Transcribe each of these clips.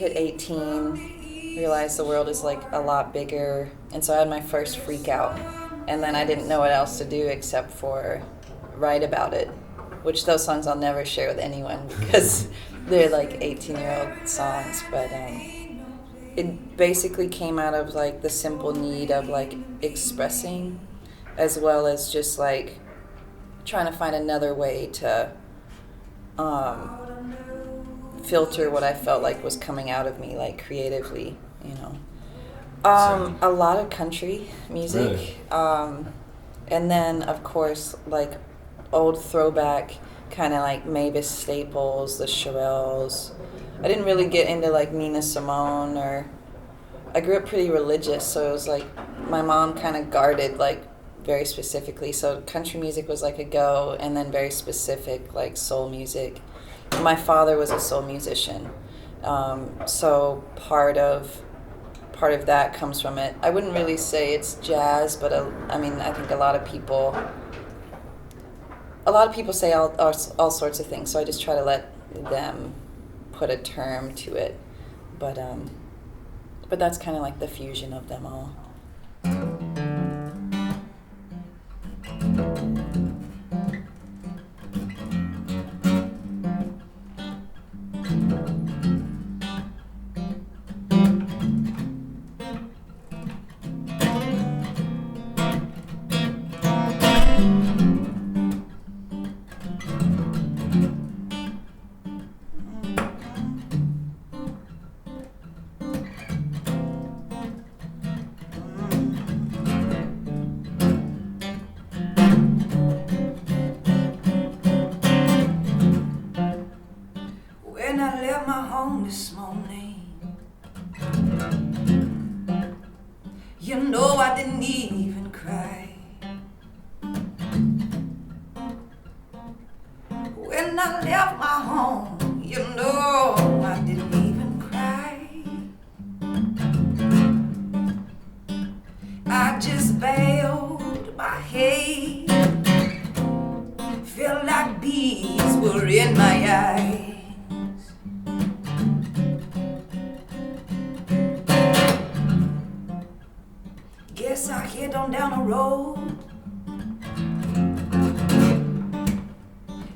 hit 18, realized the world is like a lot bigger, and so I had my first freak out, and then I didn't know what else to do except for write about it, which those songs I'll never share with anyone because they're like 18-year-old songs, but it basically came out of like the simple need of like expressing, as well as just like trying to find another way to filter what I felt like was coming out of me, like creatively, you know. A lot of country music, really? And then of course like old throwback kind of like Mavis Staples, the Shirelles. I didn't really get into like Nina Simone, or I grew up pretty religious, so it was like my mom kind of guarded like very specifically, so country music was like a go, and then very specific like soul music. My father was a soul musician, so part of that comes from it. I wouldn't really say it's jazz, but I mean, I think a lot of people say all sorts of things, so I just try to let them put a term to it, but that's kind of like the fusion of them all. This morning, you know I didn't even cry. When I left my home, you know I didn't even cry. I just bowed my head, felt like bees were in my eyes. Guess I head on down the road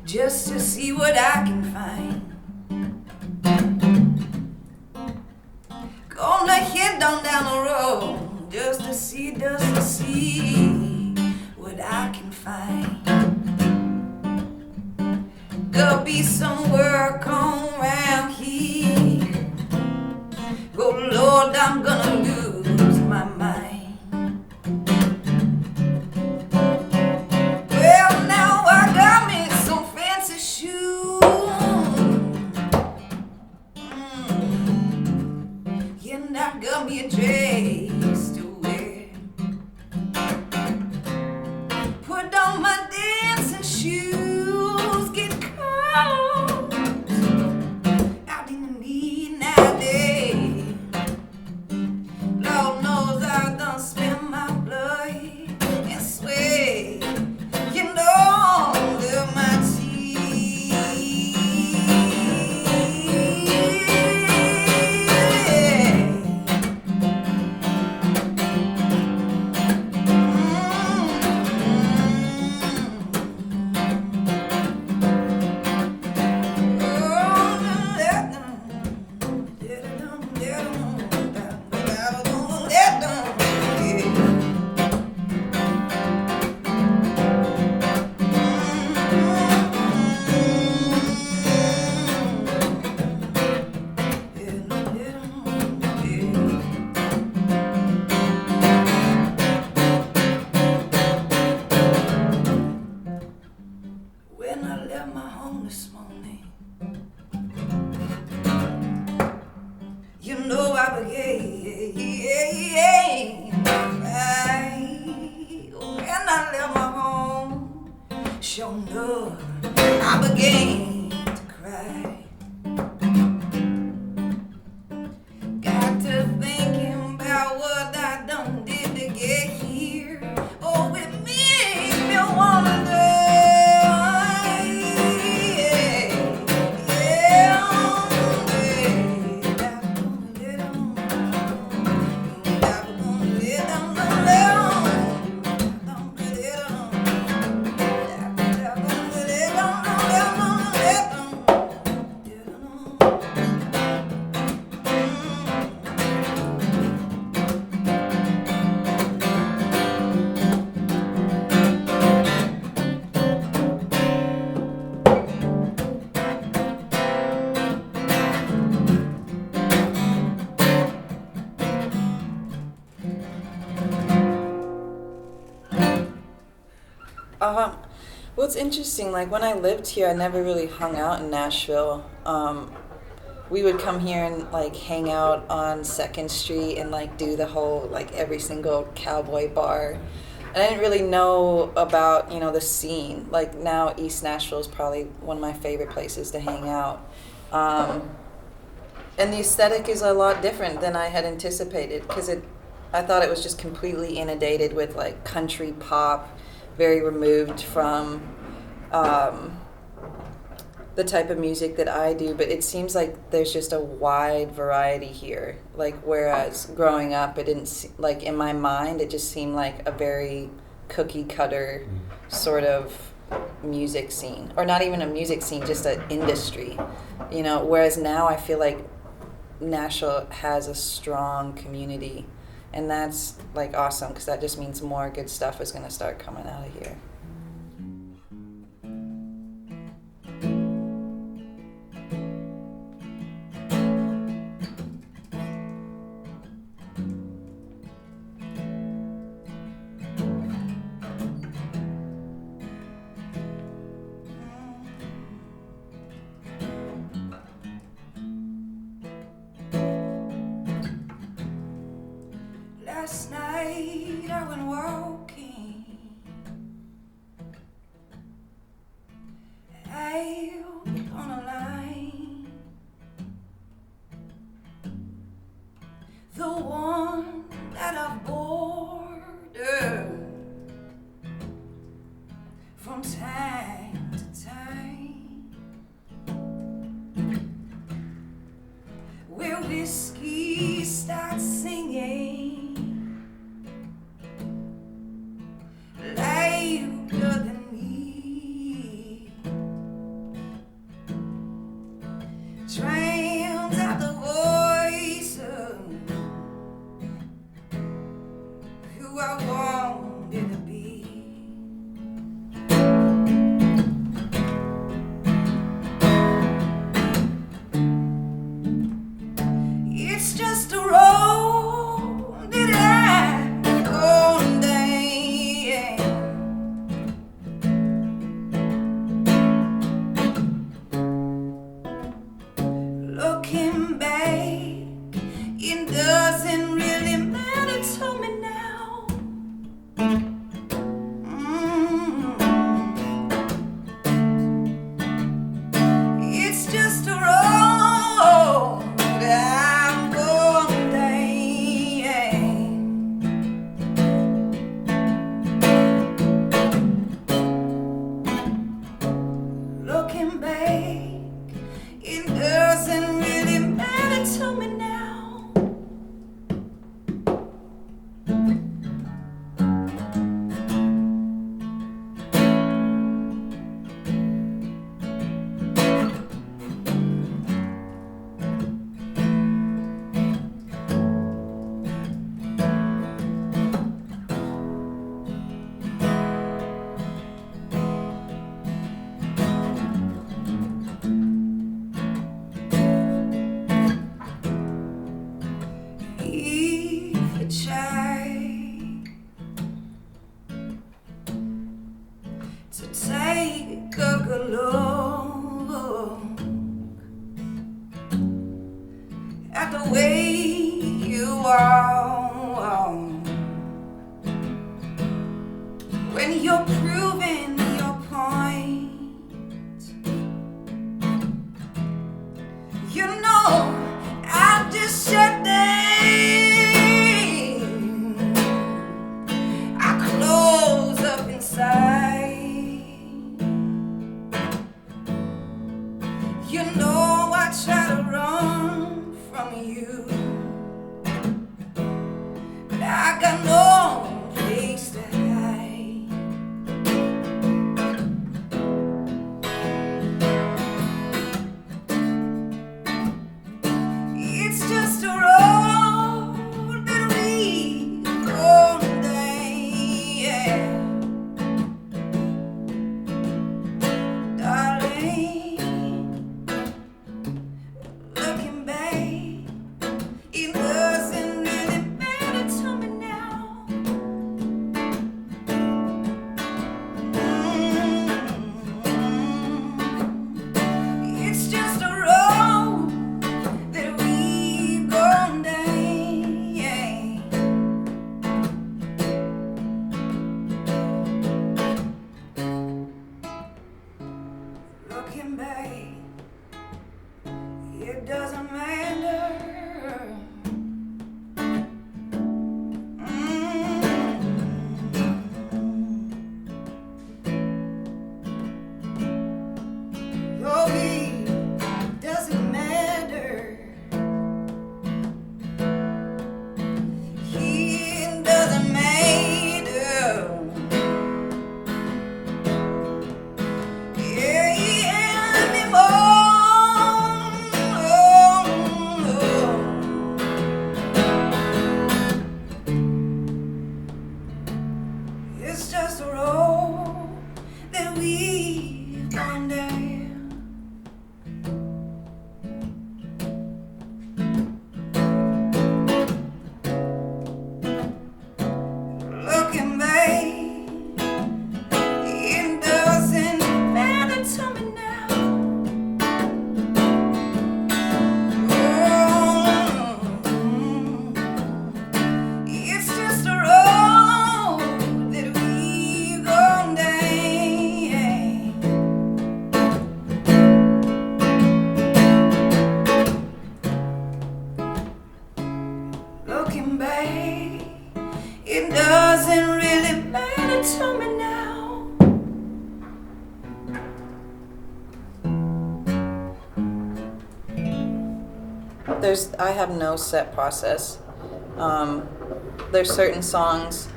just to see what I can find. Gonna head on down the road just to see what I can find. There'll be some work on around here. Oh Lord, I'm gonna lose my mind. Got me a dress to wear. Put on my dancing shoes, get cold out in the midnight day. Lord knows I done spent my blood and sweat, you know, under my teeth. Well, it's interesting. Like when I lived here, I never really hung out in Nashville. We would come here and like hang out on Second Street and like do the whole like every single cowboy bar. And I didn't really know about the scene. Like now, East Nashville is probably one of my favorite places to hang out. And the aesthetic is a lot different than I had anticipated because I thought it was just completely inundated with like country pop, very removed from the type of music that I do. But it seems like there's just a wide variety here. Like whereas growing up, it didn't like in my mind, it just seemed like a very cookie cutter sort of music scene, or not even a music scene, just an industry. Whereas now I feel like Nashville has a strong community, and that's like awesome because that just means more good stuff is going to start coming out of here. Last night I went walking out on a line, the one that I've boarded from time to time, where whiskey starts singing louder than me, drowns out the voice of who I wanted to be. It's just a road that I've gone down, looking back, it doesn't really matter to me now. It's just a road I'm going down. Looking back, it doesn't really matter to me now. If you try to take a good look at the way you are, when you're proving your point, I just shut down. I close up inside. I try to run from you, but I got no place to hide. It's just a road that we go down, darling. Looking back, looking back, it doesn't really matter to me now. I have no set process. There's certain songs.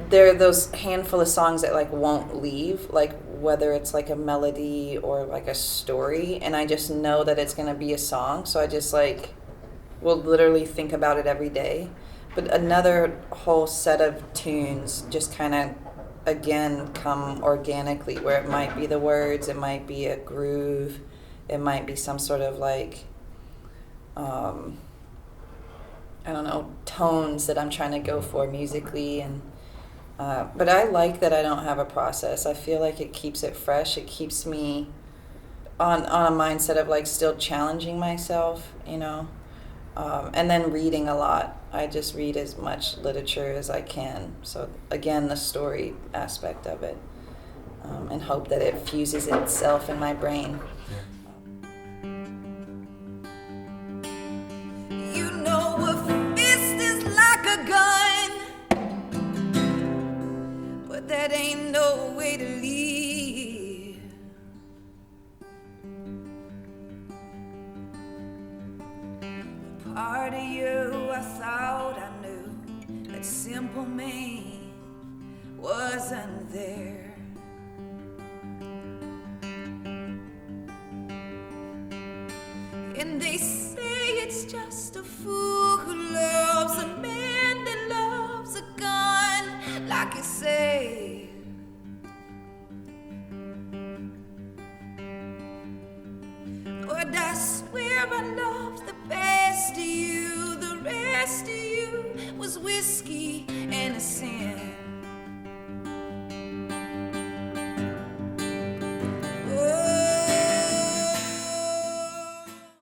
There are those handful of songs that like won't leave, like whether it's like a melody or like a story, and I just know that it's gonna be a song, so I just like will literally think about it every day. But another whole set of tunes just kind of again come organically, where it might be the words, it might be a groove, it might be some sort of like I don't know, tones that I'm trying to go for musically. And but I like that I don't have a process. I feel like it keeps it fresh. It keeps me on a mindset of like still challenging myself, you know. And then reading a lot. I just read as much literature as I can. So again, the story aspect of it, and hope that it fuses itself in my brain. You know a fist is like a gun, but that ain't no way to live. Part of you I thought I knew, that simple me wasn't there. And they say it's just a fool who loves a man that loves a gun, like you say. But I swear I loved the best of you. The rest of you was whiskey and a sin.